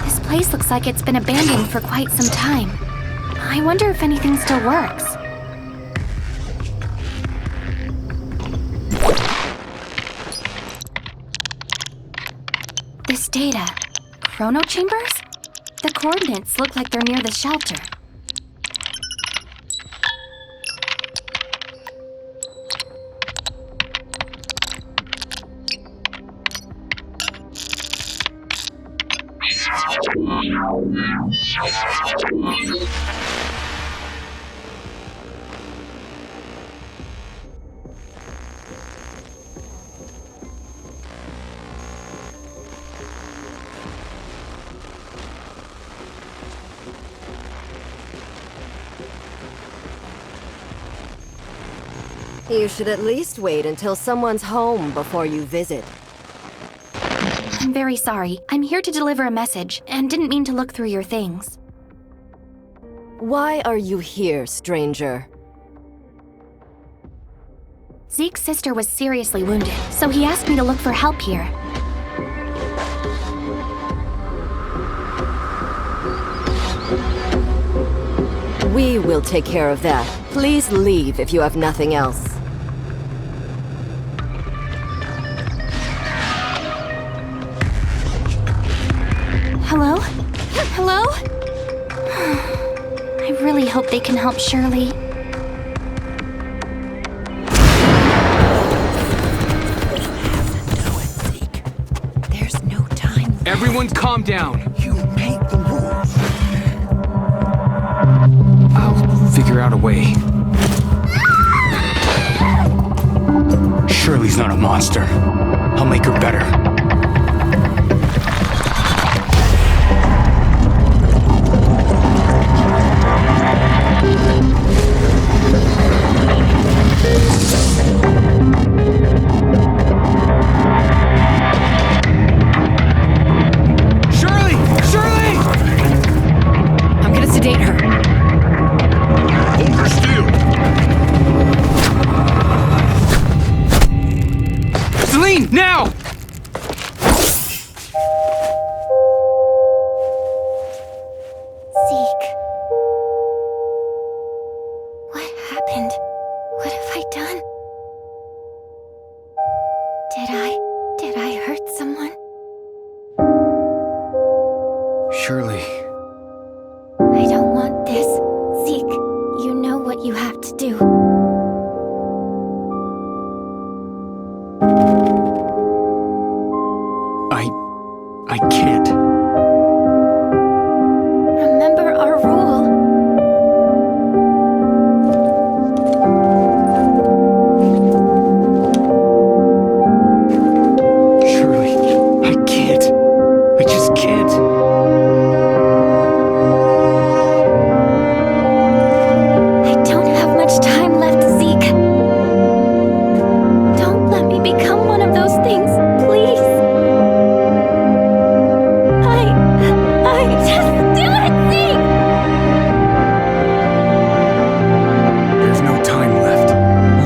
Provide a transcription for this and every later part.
This place looks like it's been abandoned for quite some time. I wonder if anything still works. This data. Chrono chambers? The coordinates look like they're near the shelter. You should at least wait until someone's home before you visit. I'm very sorry. I'm here to deliver a message, and didn't mean to look through your things. Why are you here, stranger? Zeke's sister was seriously wounded, so he asked me to look for help here. We will take care of that. Please leave if you have nothing else. Hello? Hello? I really hope they can help Shirley. There's no time. Everyone calm down. You make the rules. I'll figure out a way. Shirley's not a monster. I'll make her better. Now! Zeke. What happened? What have I done? Did I hurt someone? Shirley. I don't want this. Zeke, you know what you have to do. I can't. Remember our rule. Shirley, I can't. I just can't. I don't have much time left, Zeke. Don't let me become one of those things, please. Just do it, Zeke! There's no time left.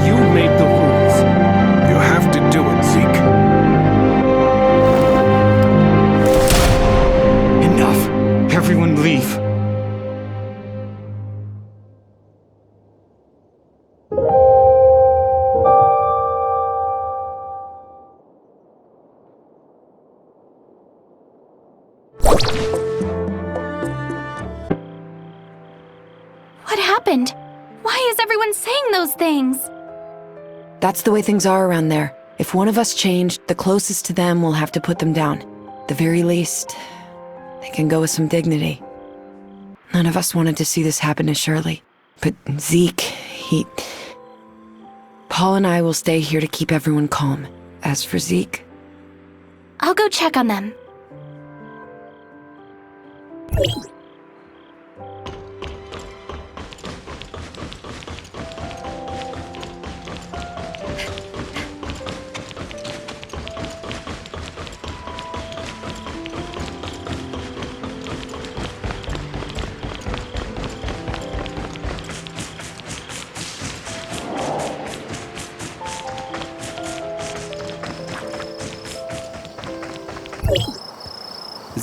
You make the rules. You have to do it, Zeke. Enough. Everyone leave. What happened? Why is everyone saying those things? That's the way things are around there. If one of us changed, the closest to them will have to put them down. At the very least, they can go with some dignity. None of us wanted to see this happen to Shirley. But Zeke, Paul and I will stay here to keep everyone calm. As for Zeke... I'll go check on them.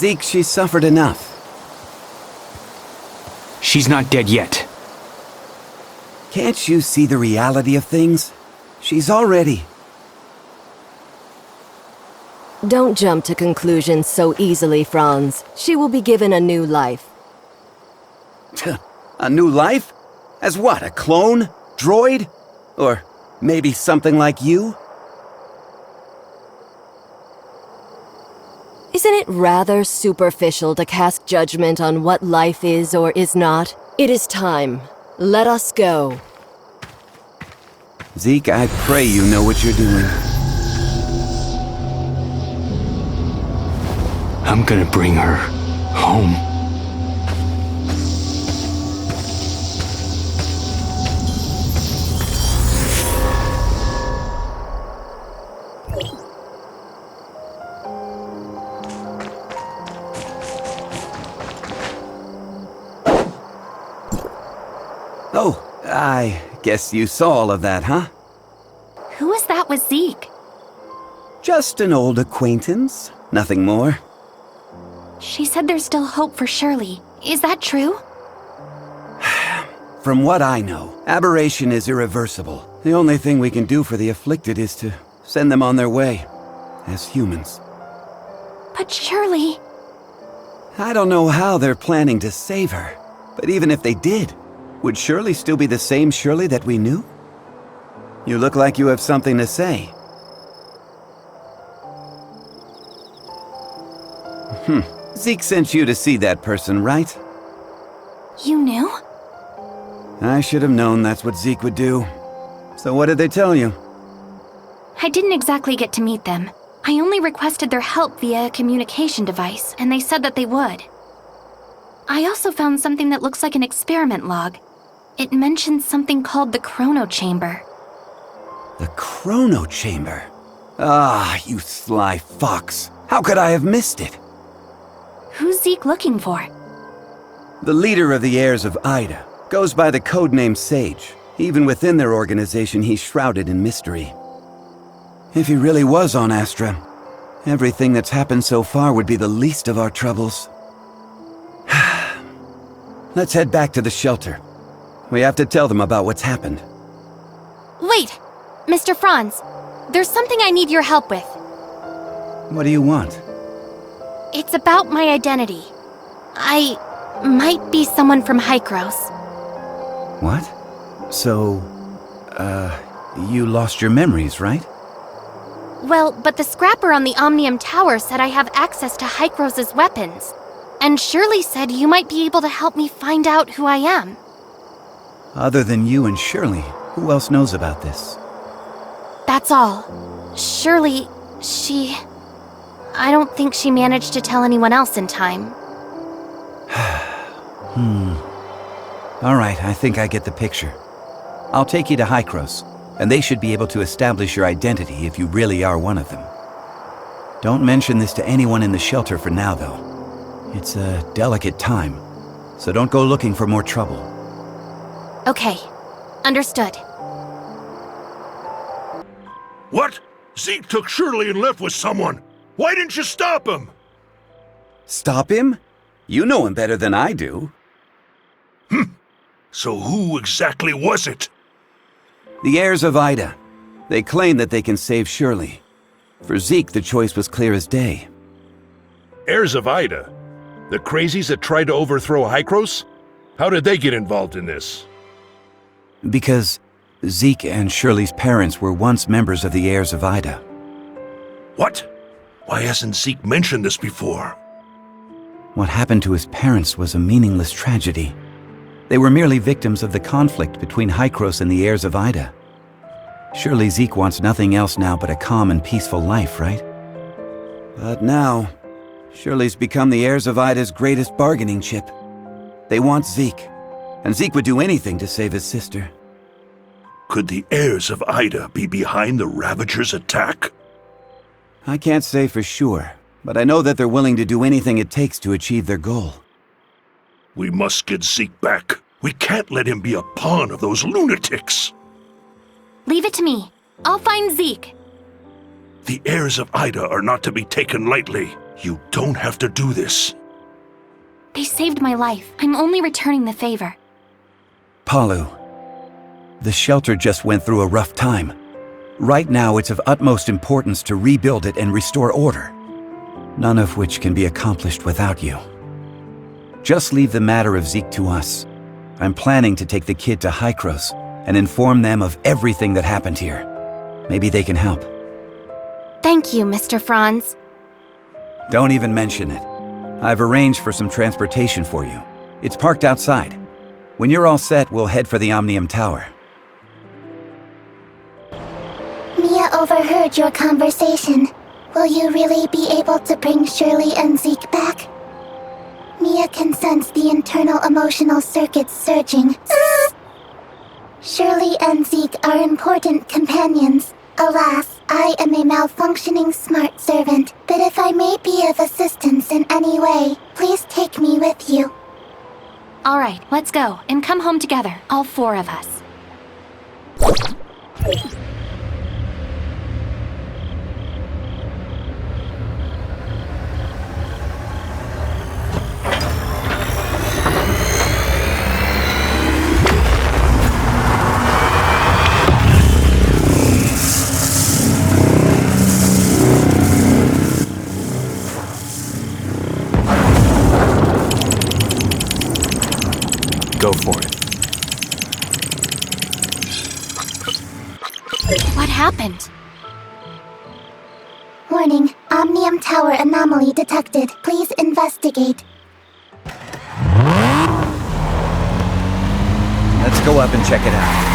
Zeke, she's suffered enough. She's not dead yet. Can't you see the reality of things? She's already... Don't jump to conclusions so easily, Franz. She will be given a new life. A new life? As what, a clone? Droid? Or maybe something like you? Isn't it rather superficial to cast judgment on what life is or is not? It is time. Let us go. Zeke, I pray you know what you're doing. I'm gonna bring her home. Oh, I guess you saw all of that, huh? Who is that with Zeke? Just an old acquaintance, nothing more. She said there's still hope for Shirley. Is that true? From what I know, aberration is irreversible. The only thing we can do for the afflicted is to send them on their way, as humans. But Shirley... I don't know how they're planning to save her, but even if they did, would Shirley still be the same Shirley that we knew? You look like you have something to say. Zeke sent you to see that person, right? You knew? I should have known that's what Zeke would do. So what did they tell you? I didn't exactly get to meet them. I only requested their help via a communication device, and they said that they would. I also found something that looks like an experiment log. It mentions something called the Chrono Chamber. The Chrono Chamber? Ah, you sly fox. How could I have missed it? Who's Zeke looking for? The leader of the heirs of Ida goes by the codename Sage. Even within their organization, he's shrouded in mystery. If he really was on Astra, everything that's happened so far would be the least of our troubles. Let's head back to the shelter. We have to tell them about what's happened. Wait! Mr. Franz, there's something I need your help with. What do you want? It's about my identity. I might be someone from Hykros. What? So, you lost your memories, right? Well, but the scrapper on the Omnium Tower said I have access to Hykros' weapons. And Shirley said you might be able to help me find out who I am. Other than you and Shirley, who else knows about this? That's all. Shirley, I don't think she managed to tell anyone else in time. All right, I think I get the picture. I'll take you to Hykros, and they should be able to establish your identity if you really are one of them. Don't mention this to anyone in the shelter for now, though. It's a delicate time, so don't go looking for more trouble. Okay, understood. What? Zeke took Shirley and left with someone. Why didn't you stop him? Stop him? You know him better than I do. So who exactly was it? The heirs of Ida. They claim that they can save Shirley. For Zeke, the choice was clear as day. Heirs of Ida? The crazies that tried to overthrow Hykros? How did they get involved in this? Because Zeke and Shirley's parents were once members of the heirs of Ida. What? Why hasn't Zeke mentioned this before? What happened to his parents was a meaningless tragedy. They were merely victims of the conflict between Hykros and the heirs of Ida. Surely Zeke wants nothing else now but a calm and peaceful life, right? But now, Shirley's become the heirs of Ida's greatest bargaining chip. They want Zeke, and Zeke would do anything to save his sister. Could the heirs of Ida be behind the Ravagers' attack? I can't say for sure, but I know that they're willing to do anything it takes to achieve their goal. We must get Zeke back. We can't let him be a pawn of those lunatics. Leave it to me. I'll find Zeke. The heirs of Ida are not to be taken lightly. You don't have to do this. They saved my life. I'm only returning the favor. Palu, the shelter just went through a rough time. Right now, it's of utmost importance to rebuild it and restore order, none of which can be accomplished without you. Just leave the matter of Zeke to us. I'm planning to take the kid to Hykros and inform them of everything that happened here. Maybe they can help. Thank you, Mr. Franz. Don't even mention it. I've arranged for some transportation for you. It's parked outside. When you're all set, we'll head for the Omnium Tower. Mia overheard your conversation. Will you really be able to bring Shirley and Zeke back? Mia can sense the internal emotional circuits surging. Shirley and Zeke are important companions. Alas, I am a malfunctioning smart servant, but if I may be of assistance in any way, please take me with you. All right, let's go, and come home together, all 4 of us. Go for it. What happened? Warning, Omnium Tower anomaly detected. Please investigate. Let's go up and check it out.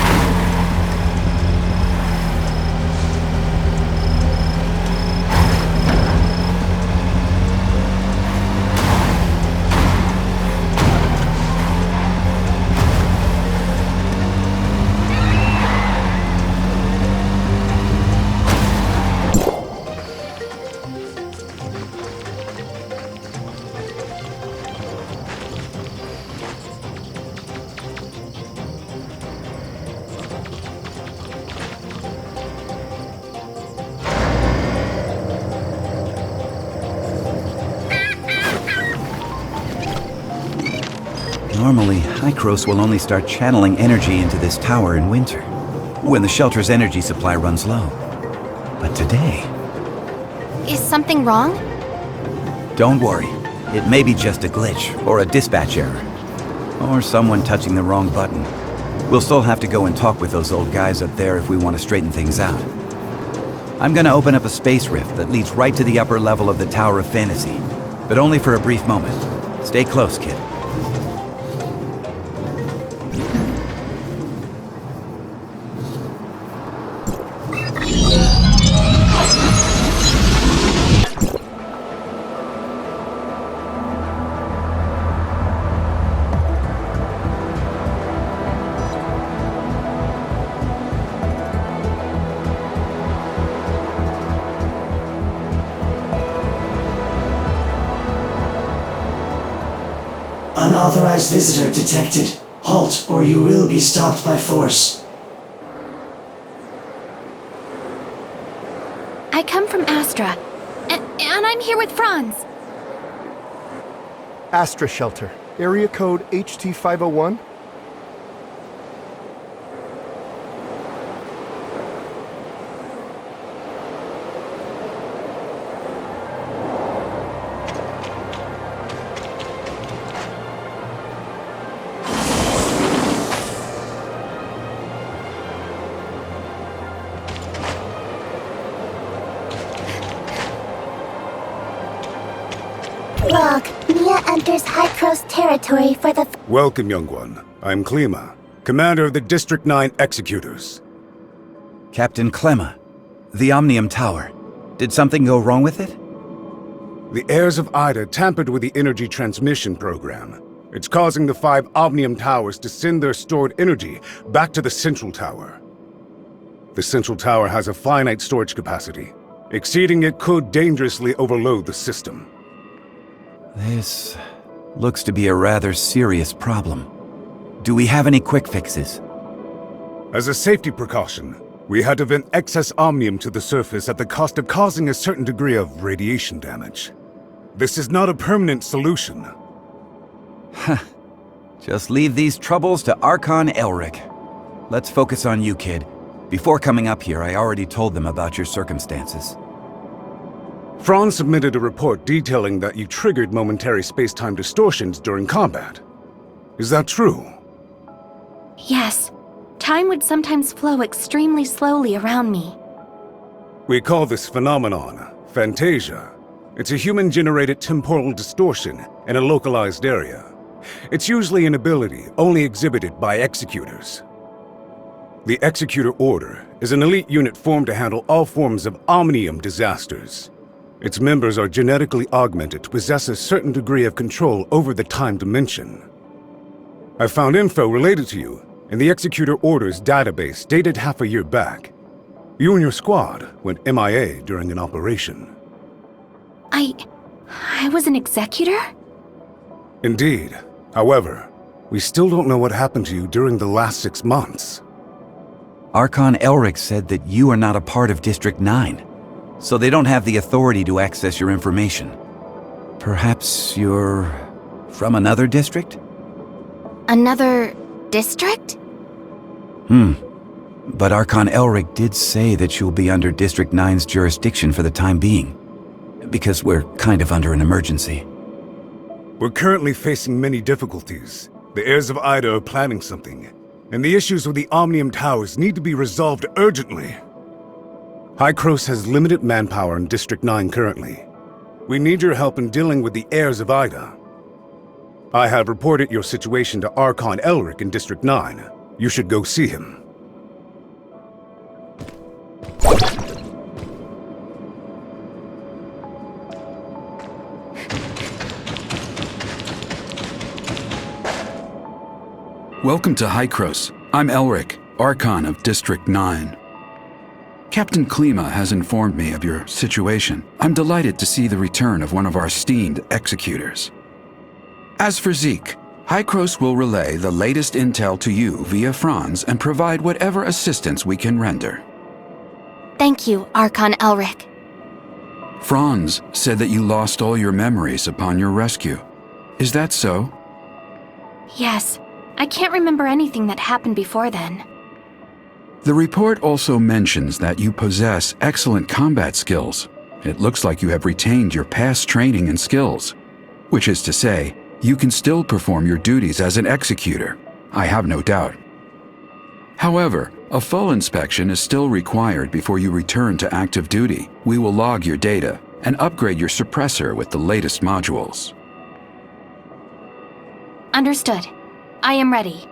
Normally, Hykros will only start channeling energy into this tower in winter, when the shelter's energy supply runs low. But today... Is something wrong? Don't worry. It may be just a glitch, or a dispatch error. Or someone touching the wrong button. We'll still have to go and talk with those old guys up there if we want to straighten things out. I'm gonna open up a space rift that leads right to the upper level of the Tower of Fantasy, but only for a brief moment. Stay close, kid. Unauthorized visitor detected. Halt, or you will be stopped by force. I come from Astra, and I'm here with Franz. Astra Shelter, area code HT501. Log, Mia enters Hykros territory for the... Welcome, young one. I'm Klima, commander of the District 9 Executors. Captain Clemma, the Omnium Tower. Did something go wrong with it? The heirs of Ida tampered with the energy transmission program. It's causing the 5 Omnium Towers to send their stored energy back to the Central Tower. The Central Tower has a finite storage capacity. Exceeding it could dangerously overload the system. This looks to be a rather serious problem. Do we have any quick fixes? As a safety precaution, we had to vent excess omnium to the surface at the cost of causing a certain degree of radiation damage. This is not a permanent solution. Just leave these troubles to Archon Elric. Let's focus on you, kid. Before coming up here, I already told them about your circumstances. Franz submitted a report detailing that you triggered momentary space-time distortions during combat. Is that true? Yes. Time would sometimes flow extremely slowly around me. We call this phenomenon phantasia. It's a human-generated temporal distortion in a localized area. It's usually an ability only exhibited by executors. The Executor Order is an elite unit formed to handle all forms of omnium disasters. Its members are genetically augmented to possess a certain degree of control over the time dimension. I found info related to you in the Executor Order's database dated half a year back. You and your squad went MIA during an operation. I was an executor? Indeed. However, we still don't know what happened to you during the last 6 months. Archon Elric said that you are not a part of District 9, so they don't have the authority to access your information. Perhaps you're from another district? Another district? But Archon Elric did say that you'll be under District 9's jurisdiction for the time being, because we're kind of under an emergency. We're currently facing many difficulties. The heirs of Ida are planning something, and the issues with the Omnium Towers need to be resolved urgently. Hykros has limited manpower in District 9 currently. We need your help in dealing with the heirs of Ida. I have reported your situation to Archon Elric in District 9. You should go see him. Welcome to Hykros. I'm Elric, Archon of District 9. Captain Klima has informed me of your situation. I'm delighted to see the return of one of our esteemed executors. As for Zeke, Hykros will relay the latest intel to you via Franz and provide whatever assistance we can render. Thank you, Archon Elric. Franz said that you lost all your memories upon your rescue. Is that so? Yes. I can't remember anything that happened before then. The report also mentions that you possess excellent combat skills. It looks like you have retained your past training and skills, which is to say, you can still perform your duties as an executor. I have no doubt. However, a full inspection is still required before you return to active duty. We will log your data and upgrade your suppressor with the latest modules. Understood. I am ready.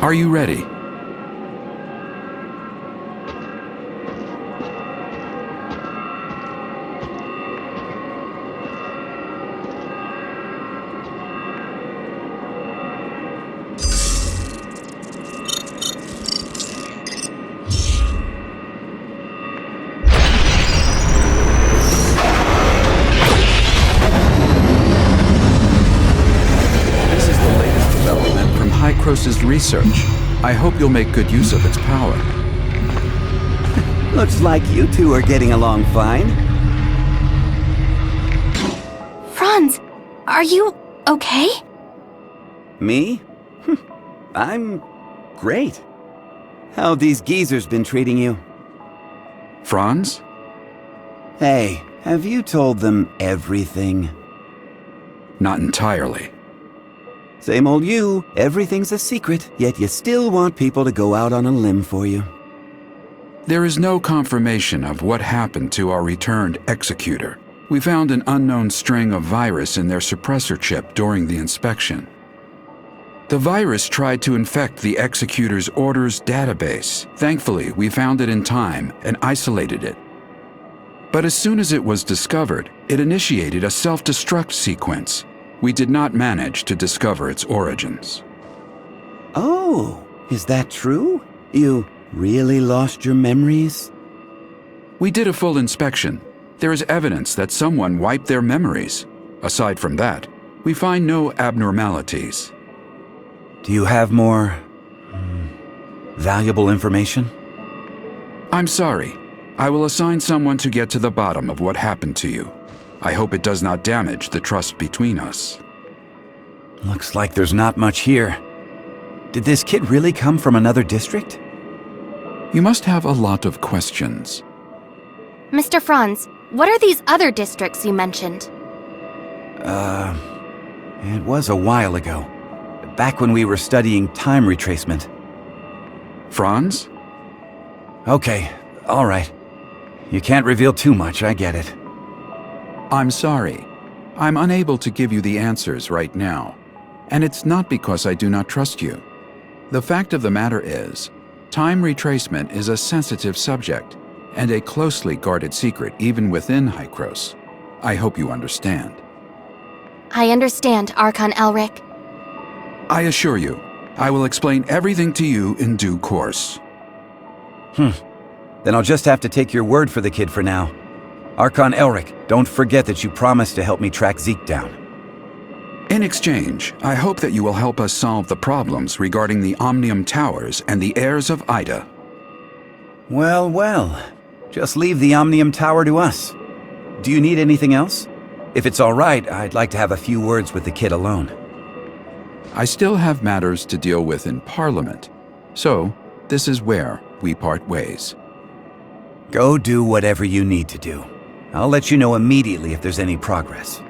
Are you ready? Hykros' research. I hope you'll make good use of its power. Looks like you two are getting along fine. Franz, are you okay? Me? I'm great. How these geezers been treating you? Franz? Hey, have you told them everything? Not entirely. Same old you. Everything's a secret, yet you still want people to go out on a limb for you. There is no confirmation of what happened to our returned executor. We found an unknown string of virus in their suppressor chip during the inspection. The virus tried to infect the executor's orders database. Thankfully, we found it in time and isolated it. But as soon as it was discovered, it initiated a self-destruct sequence. We did not manage to discover its origins. Oh, is that true? You really lost your memories? We did a full inspection. There is evidence that someone wiped their memories. Aside from that, We find no abnormalities. Do you have more valuable information? I'm sorry. I will assign someone to get to the bottom of what happened to you. I hope it does not damage the trust between us. Looks like there's not much here. Did this kid really come from another district? You must have a lot of questions. Mr. Franz, what are these other districts you mentioned? It was a while ago. Back when we were studying time retracement. Franz? Okay, all right. You can't reveal too much, I get it. I'm sorry. I'm unable to give you the answers right now. And it's not because I do not trust you. The fact of the matter is, time retracement is a sensitive subject, and a closely guarded secret even within Hykros. I hope you understand. I understand, Archon Elric. I assure you, I will explain everything to you in due course. Then I'll just have to take your word for the kid for now. Archon Elric, don't forget that you promised to help me track Zeke down. In exchange, I hope that you will help us solve the problems regarding the Omnium Towers and the heirs of Ida. Well, well. Just leave the Omnium Tower to us. Do you need anything else? If it's all right, I'd like to have a few words with the kid alone. I still have matters to deal with in Parliament, so this is where we part ways. Go do whatever you need to do. I'll let you know immediately if there's any progress.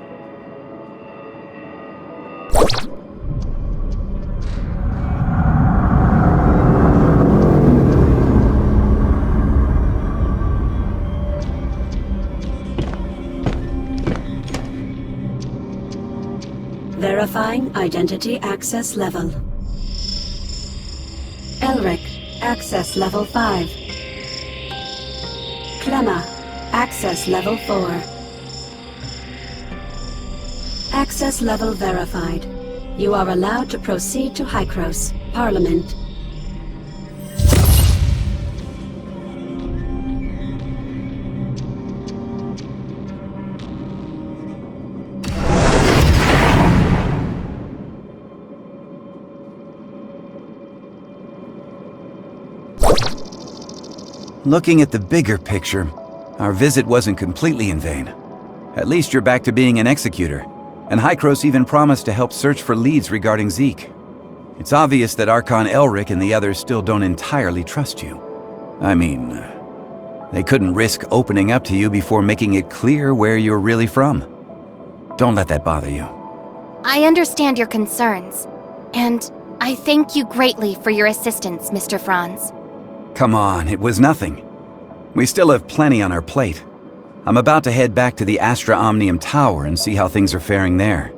Verifying identity access level. Elric, access level 5. Clemma, access level 4. Access level verified. You are allowed to proceed to Hykros, Parliament. Looking at the bigger picture, our visit wasn't completely in vain. At least you're back to being an executor, and Hykros even promised to help search for leads regarding Zeke. It's obvious that Archon Elric and the others still don't entirely trust you. I mean, they couldn't risk opening up to you before making it clear where you're really from. Don't let that bother you. I understand your concerns, and I thank you greatly for your assistance, Mr. Franz. Come on, it was nothing. We still have plenty on our plate. I'm about to head back to the Astra Omnium Tower and see how things are faring there.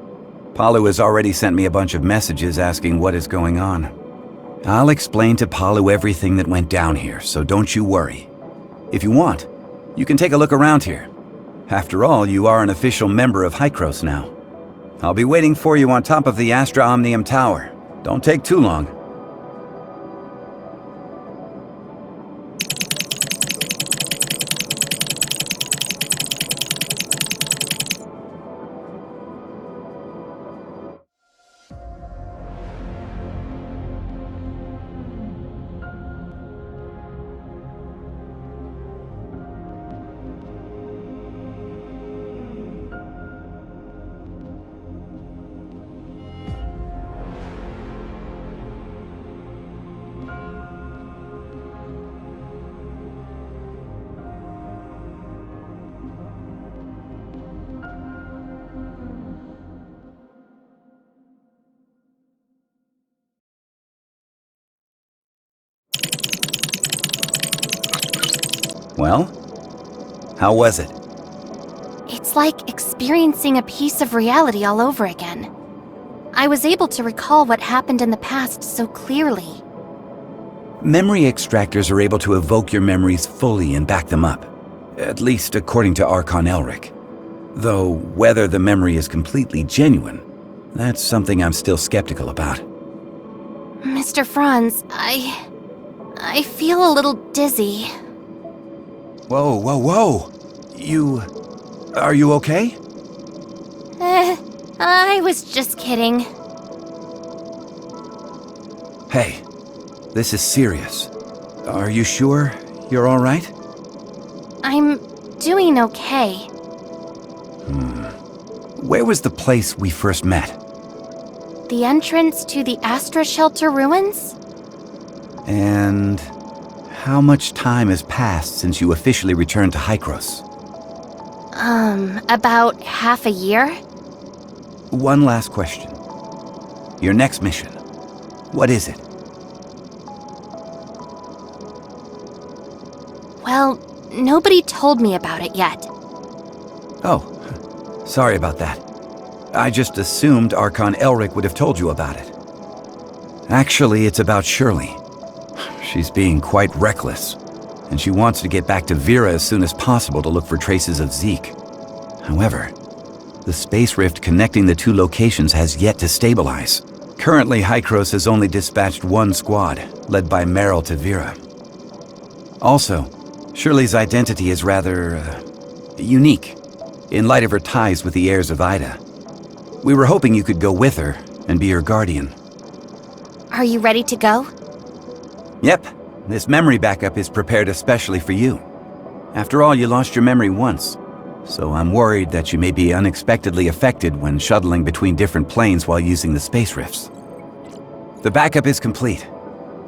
Palu has already sent me a bunch of messages asking what is going on. I'll explain to Palu everything that went down here, so don't you worry. If you want, you can take a look around here. After all, you are an official member of Hykros now. I'll be waiting for you on top of the Astra Omnium Tower. Don't take too long. Well, how was it? It's like experiencing a piece of reality all over again. I was able to recall what happened in the past so clearly. Memory extractors are able to evoke your memories fully and back them up. At least according to Archon Elric. Though whether the memory is completely genuine, that's something I'm still skeptical about. Mr. Franz, I feel a little dizzy. Whoa. Are you okay? I was just kidding. Hey, this is serious. Are you sure you're all right? I'm doing okay. Where was the place we first met? The entrance to the Astra Shelter ruins? And how much time has passed since you officially returned to Hykros? About half a year? One last question. Your next mission, what is it? Well, nobody told me about it yet. Oh, sorry about that. I just assumed Archon Elric would have told you about it. Actually, it's about Shirley. She's being quite reckless, and she wants to get back to Vera as soon as possible to look for traces of Zeke. However, the space rift connecting the two locations has yet to stabilize. Currently, Hykros has only dispatched one squad, led by Meryl to Vera. Also, Shirley's identity is rather, unique, in light of her ties with the heirs of Ida. We were hoping you could go with her and be her guardian. Are you ready to go? Yep, this memory backup is prepared especially for you. After all, you lost your memory once, so I'm worried that you may be unexpectedly affected when shuttling between different planes while using the space rifts. The backup is complete.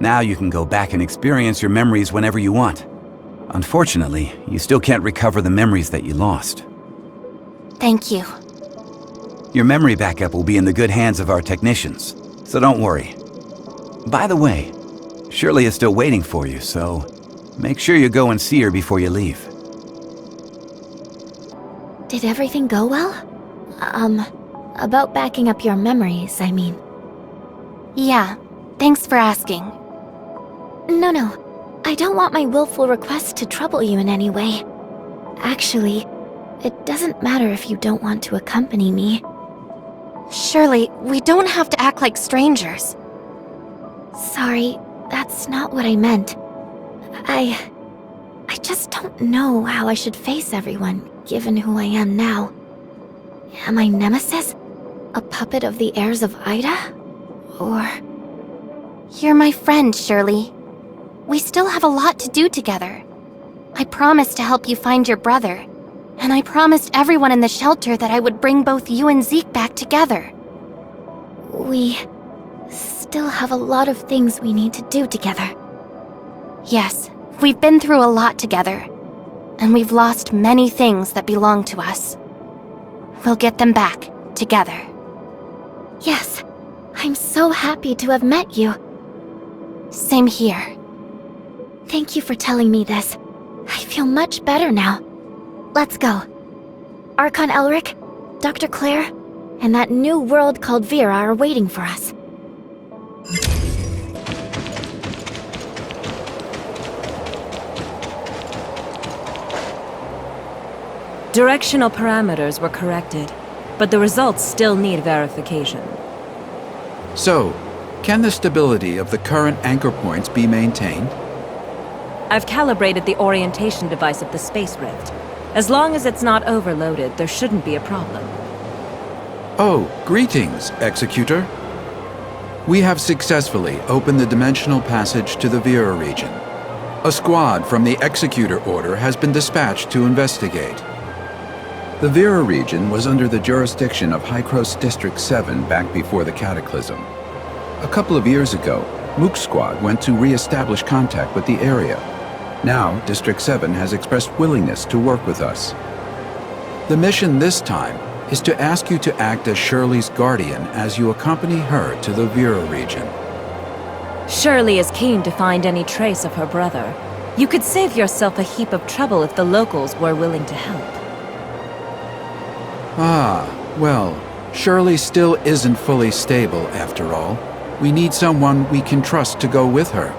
Now you can go back and experience your memories whenever you want. Unfortunately, you still can't recover the memories that you lost. Thank you. Your memory backup will be in the good hands of our technicians, so don't worry. By the way, Shirley is still waiting for you, so make sure you go and see her before you leave. Did everything go well? About backing up your memories, I mean. Yeah, thanks for asking. No. I don't want my willful request to trouble you in any way. Actually, it doesn't matter if you don't want to accompany me. Shirley, we don't have to act like strangers. Sorry, that's not what I meant. I just don't know how I should face everyone, given who I am now. Am I Nemesis? A puppet of the heirs of Ida? Or... You're my friend, Shirley. We still have a lot to do together. I promised to help you find your brother, and I promised everyone in the shelter that I would bring both you and Zeke back together. We still have a lot of things we need to do together. Yes, we've been through a lot together, and we've lost many things that belong to us. We'll get them back, together. Yes, I'm so happy to have met you. Same here. Thank you for telling me this. I feel much better now. Let's go. Archon Elric, Dr. Claire, and that new world called Vera are waiting for us. Directional parameters were corrected, but the results still need verification. So, can the stability of the current anchor points be maintained? I've calibrated the orientation device of the space rift. As long as it's not overloaded, there shouldn't be a problem. Oh, greetings, Executor. We have successfully opened the dimensional passage to the Vera region. A squad from the Executor Order has been dispatched to investigate. The Vera region was under the jurisdiction of Hykros District 7 back before the Cataclysm. A couple of years ago, Mook's squad went to re-establish contact with the area. Now, District 7 has expressed willingness to work with us. The mission this time is to ask you to act as Shirley's guardian as you accompany her to the Vera region. Shirley is keen to find any trace of her brother. You could save yourself a heap of trouble if the locals were willing to help. Ah, well, Shirley still isn't fully stable after all. We need someone we can trust to go with her.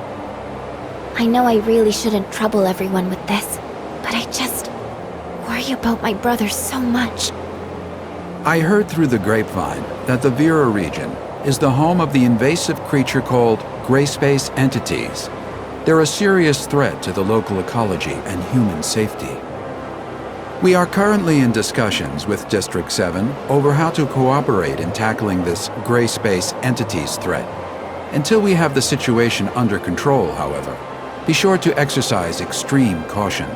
I know I really shouldn't trouble everyone with this, but I just worry about my brother so much. I heard through the grapevine that the Vera region is the home of the invasive creature called gray space entities. They're a serious threat to the local ecology and human safety. We are currently in discussions with District 7 over how to cooperate in tackling this gray space entities threat. Until we have the situation under control, however, be sure to exercise extreme caution.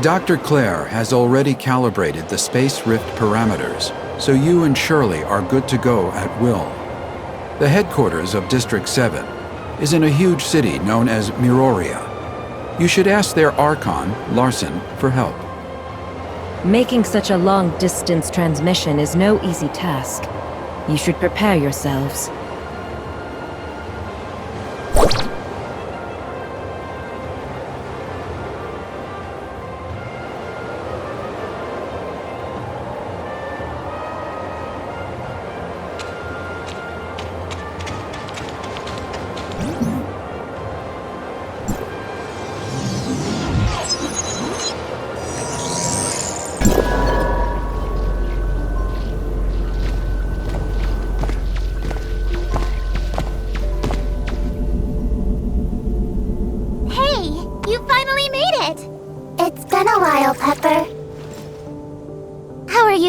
Dr. Claire has already calibrated the space rift parameters, so you and Shirley are good to go at will. The headquarters of District 7 is in a huge city known as Miroria. You should ask their Archon, Larson, for help. Making such a long-distance transmission is no easy task. You should prepare yourselves.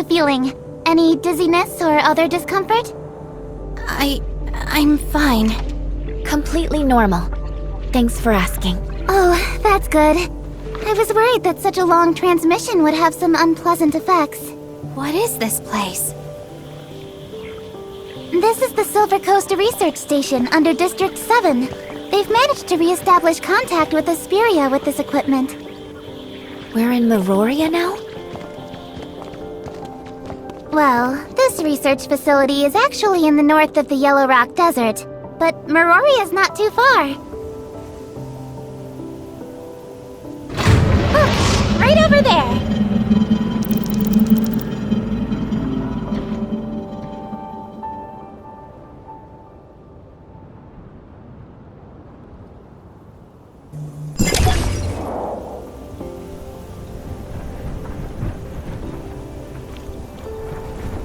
Feeling? Any dizziness or other discomfort? I'm fine. Completely normal. Thanks for asking. Oh, that's good. I was worried that such a long transmission would have some unpleasant effects. What is this place? This is the Silver Coast Research Station under District 7. They've managed to re-establish contact with Asperia with this equipment. We're in Miroria now? Well, this research facility is actually in the north of the Yellow Rock Desert, but Miroria's not too far. Look, right over there!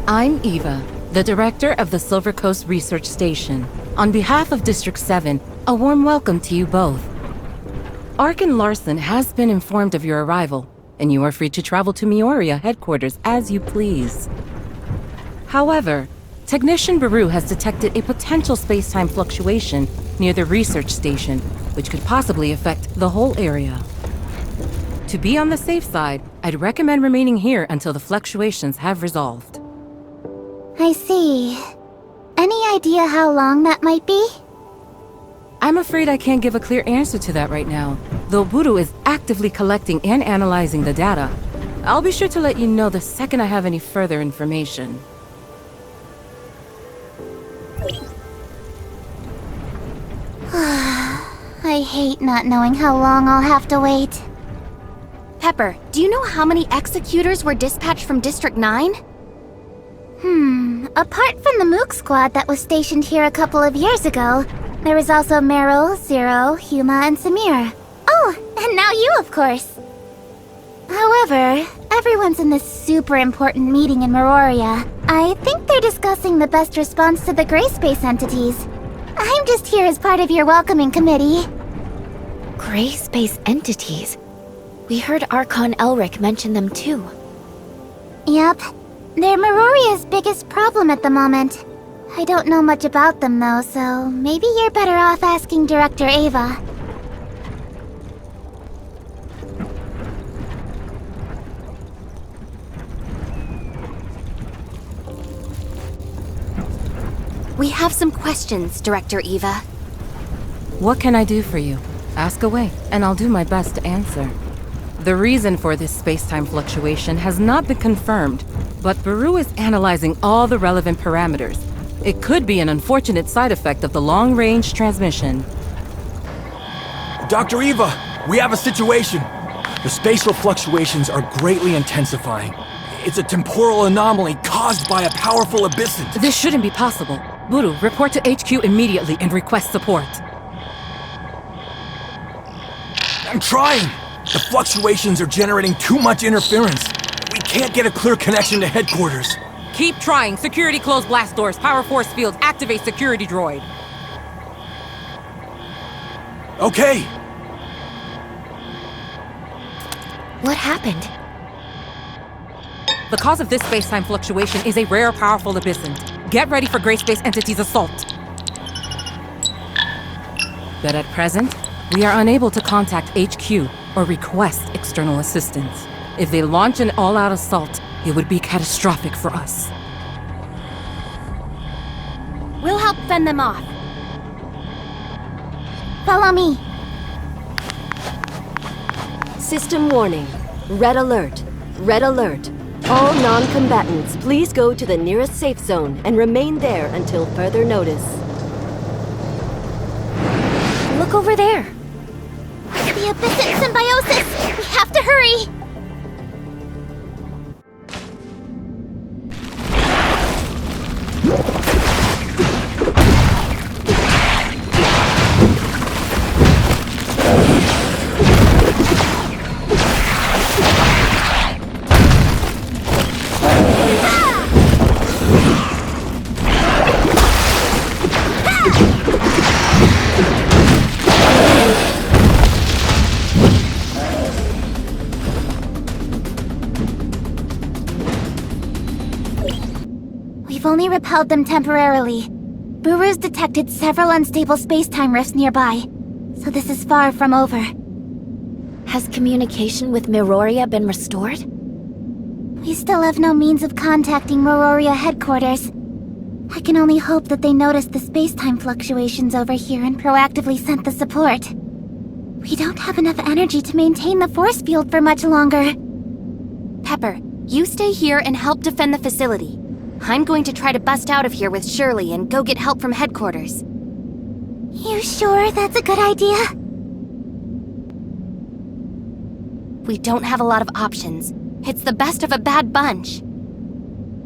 I'm Eva, the director of the Silver Coast Research Station. On behalf of District 7, a warm welcome to you both. Archon Larson has been informed of your arrival, and you are free to travel to Mioria headquarters as you please. However, Technician Baru has detected a potential space-time fluctuation near the research station, which could possibly affect the whole area. To be on the safe side, I'd recommend remaining here until the fluctuations have resolved. I see. Any idea how long that might be? I'm afraid I can't give a clear answer to that right now, though Buru is actively collecting and analyzing the data. I'll be sure to let you know the second I have any further information. I hate not knowing how long I'll have to wait. Pepper, do you know how many executors were dispatched from District 9? Apart from the Mook squad that was stationed here a couple of years ago, there was also Meryl, Zero, Huma, and Samir. Oh, and now you, of course. However, everyone's in this super important meeting in Miroria. I think they're discussing the best response to the gray space entities. I'm just here as part of your welcoming committee. Gray space entities? We heard Archon Elric mention them too. Yep. They're Miroria's biggest problem at the moment. I don't know much about them though, so maybe you're better off asking Director Ava. We have some questions, Director Eva. What can I do for you? Ask away, and I'll do my best to answer. The reason for this space-time fluctuation has not been confirmed, but Baru is analyzing all the relevant parameters. It could be an unfortunate side effect of the long-range transmission. Dr. Eva, we have a situation. The spatial fluctuations are greatly intensifying. It's a temporal anomaly caused by a powerful abyssant. This shouldn't be possible. Buru, report to HQ immediately and request support. I'm trying! The fluctuations are generating too much interference. We can't get a clear connection to headquarters. Keep trying. Security close blast doors. Power force field. Activate security droid. Okay. What happened? The cause of this space-time fluctuation is a rare, powerful abyssant. Get ready for Gray Space Entity's assault. But at present, we are unable to contact HQ or request external assistance. If they launch an all-out assault, it would be catastrophic for us. We'll help fend them off. Follow me. System warning. Red alert. Red alert. All non-combatants, please go to the nearest safe zone and remain there until further notice. Look over there. The abyssant symbiosis! We have to hurry! We've only repelled them temporarily. Buru's detected several unstable space-time rifts nearby, so this is far from over. Has communication with Miroria been restored? We still have no means of contacting Miroria headquarters. I can only hope that they noticed the space-time fluctuations over here and proactively sent the support. We don't have enough energy to maintain the force field for much longer. Pepper, you stay here and help defend the facility. I'm going to try to bust out of here with Shirley and go get help from headquarters. You sure that's a good idea? We don't have a lot of options. It's the best of a bad bunch.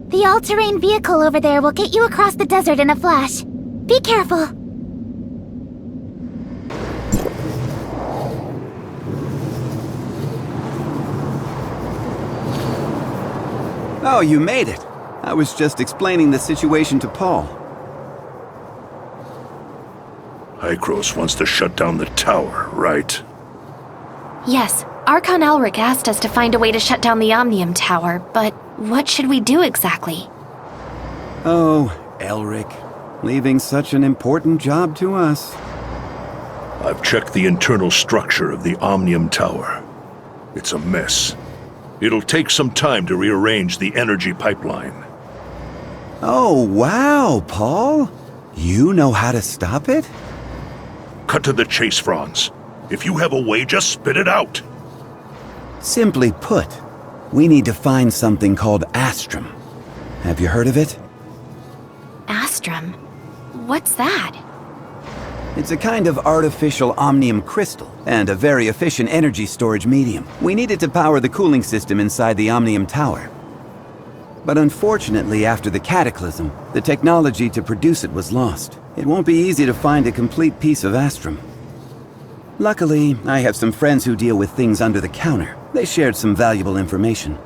The all-terrain vehicle over there will get you across the desert in a flash. Be careful. Oh, you made it. I was just explaining the situation to Paul. Hykros wants to shut down the tower, right? Yes, Archon Elric asked us to find a way to shut down the Omnium Tower, but what should we do exactly? Oh, Elric. Leaving such an important job to us. I've checked the internal structure of the Omnium Tower. It's a mess. It'll take some time to rearrange the energy pipeline. Oh, wow, Paul. You know how to stop it? Cut to the chase, Franz. If you have a way, just spit it out. Simply put, we need to find something called Astrum. Have you heard of it? Astrum? What's that? It's a kind of artificial omnium crystal, and a very efficient energy storage medium. We need it to power the cooling system inside the Omnium Tower. But unfortunately, after the cataclysm, the technology to produce it was lost. It won't be easy to find a complete piece of Astrum. Luckily, I have some friends who deal with things under the counter. They shared some valuable information.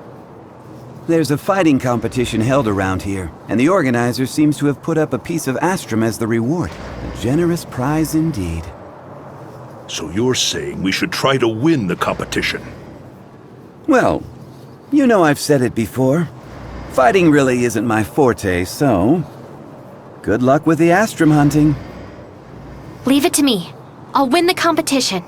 There's a fighting competition held around here, and the organizer seems to have put up a piece of Astrum as the reward. A generous prize indeed. So you're saying we should try to win the competition? Well, you know I've said it before. Fighting really isn't my forte, so good luck with the Astrum hunting. Leave it to me. I'll win the competition.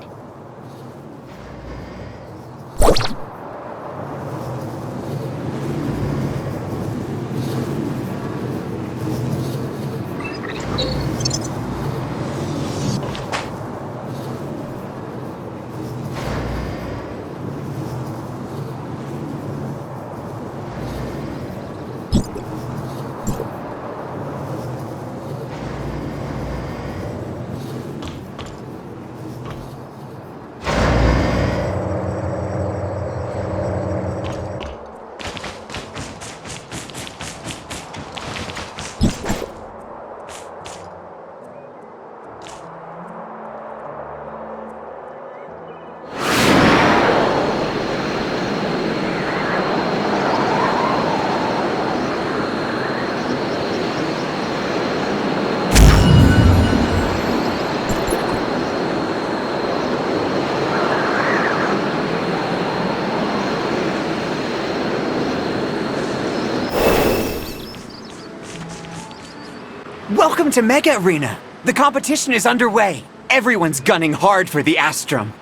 Welcome to Mega Arena! The competition is underway. Everyone's gunning hard for the Astrum.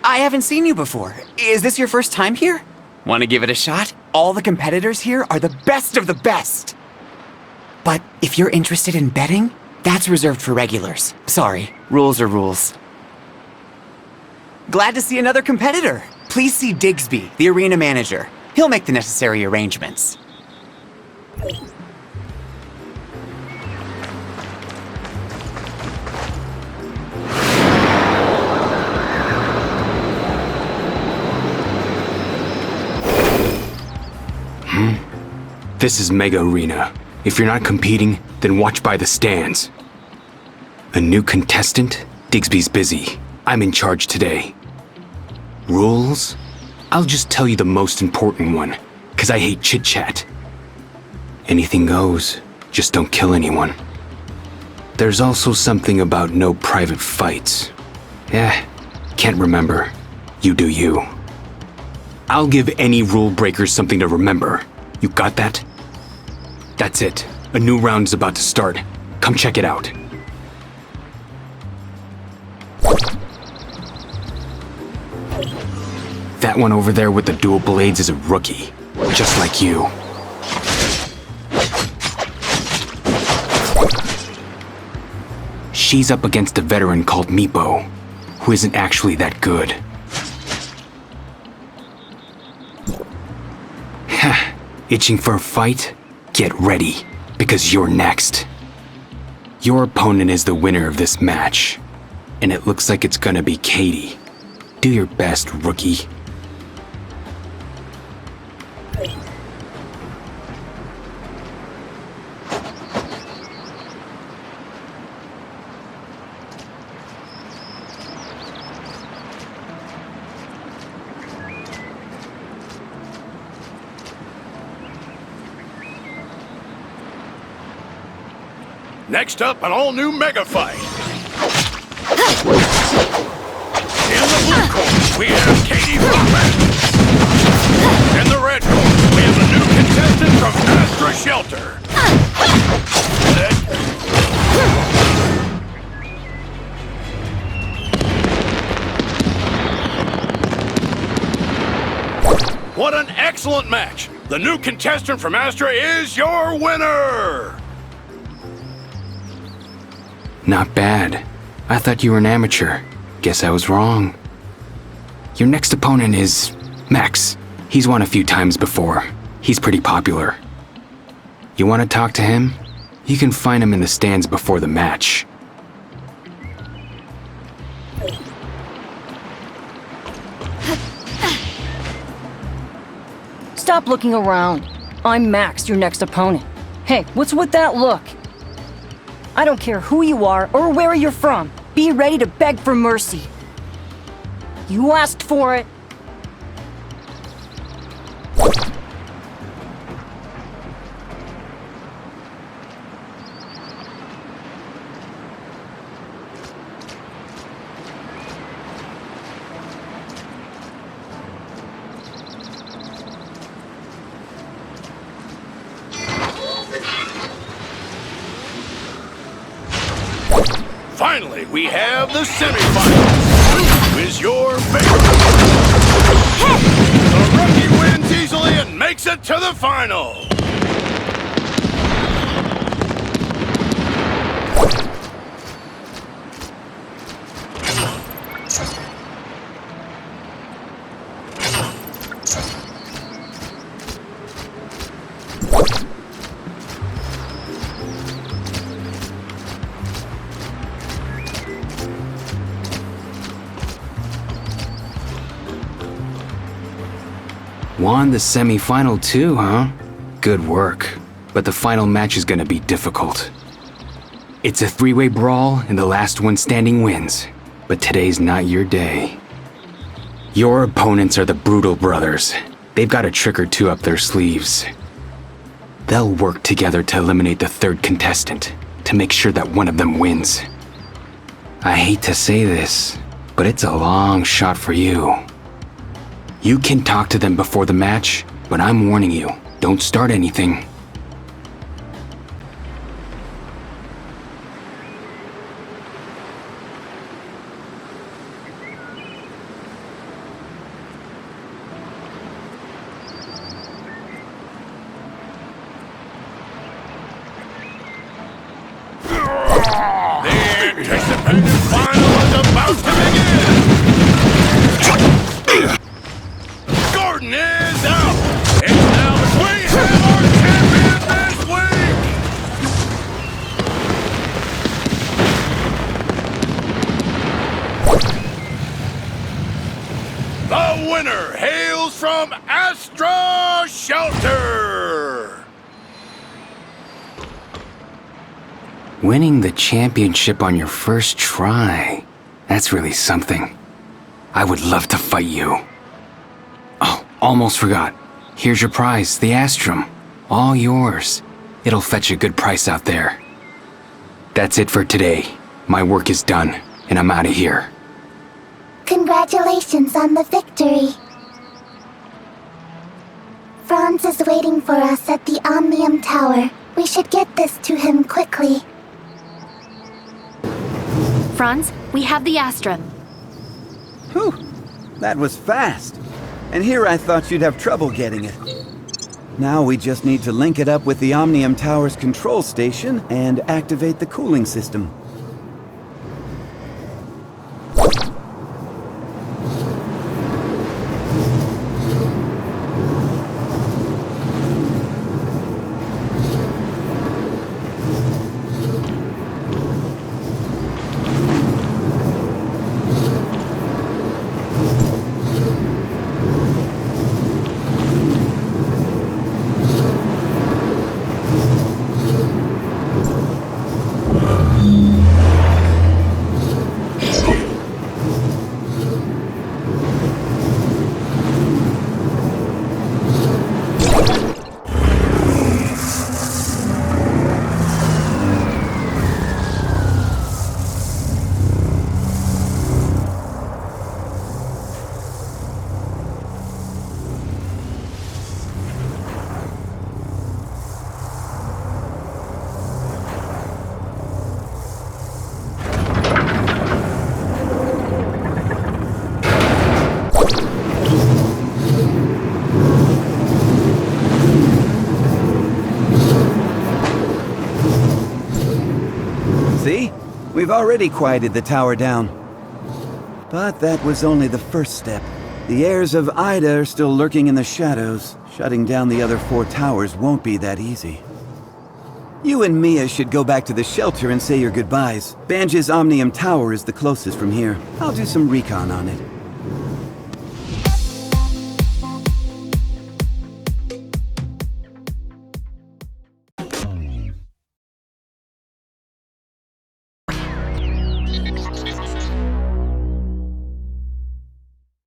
I haven't seen you before. Is this your first time here? Want to give it a shot? All the competitors here are the best of the best! But if you're interested in betting, that's reserved for regulars. Sorry, rules are rules. Glad to see another competitor. Please see Digsby, the arena manager. He'll make the necessary arrangements. This is Mega Arena. If you're not competing, then watch by the stands. A new contestant? Digsby's busy. I'm in charge today. Rules? I'll just tell you the most important one, 'cause I hate chit-chat. Anything goes, just don't kill anyone. There's also something about no private fights. Can't remember. You do you. I'll give any rule breakers something to remember. You got that? That's it. A new round is about to start. Come check it out. That one over there with the dual blades is a rookie. Just like you. She's up against a veteran called Meepo, who isn't actually that good. Itching for a fight? Get ready, because you're next. Your opponent is the winner of this match, and it looks like it's gonna be Katie. Do your best, rookie. Next up, an all-new mega fight. In the blue corner, we have Katie from Madness. In the red corner, we have a new contestant from Astra Shelter. What an excellent match! The new contestant from Astra is your winner! Not bad. I thought you were an amateur. Guess I was wrong. Your next opponent is Max. He's won a few times before. He's pretty popular. You want to talk to him? You can find him in the stands before the match. Stop looking around. I'm Max, your next opponent. Hey, what's with that look? I don't care who you are or where you're from. Be ready to beg for mercy. You asked for it. Finally, we have the semifinals. Who is your favorite? The rookie wins easily and makes it to the final. Won the semi-final too, huh? Good work. But the final match is gonna be difficult. It's a three-way brawl, and the last one standing wins. But today's not your day. Your opponents are the Brutal Brothers. They've got a trick or two up their sleeves. They'll work together to eliminate the third contestant, to make sure that one of them wins. I hate to say this, but it's a long shot for you. You can talk to them before the match, but I'm warning you, don't start anything. winner hails from Astra Shelter! Winning the championship on your first try. That's really something. I would love to fight you. Oh, almost forgot. Here's your prize, the Astrum. All yours. It'll fetch a good price out there. That's it for today. My work is done, and I'm out of here. Congratulations on the victory. Franz is waiting for us at the Omnium Tower. We should get this to him quickly. Franz, we have the Astrum. Whew, that was fast. And here I thought you'd have trouble getting it. Now we just need to link it up with the Omnium Tower's control station and activate the cooling system. See? We've already quieted the tower down. But that was only the first step. The heirs of Ida are still lurking in the shadows. Shutting down the other 4 towers won't be that easy. You and Mia should go back to the shelter and say your goodbyes. Banj's Omnium Tower is the closest from here. I'll do some recon on it.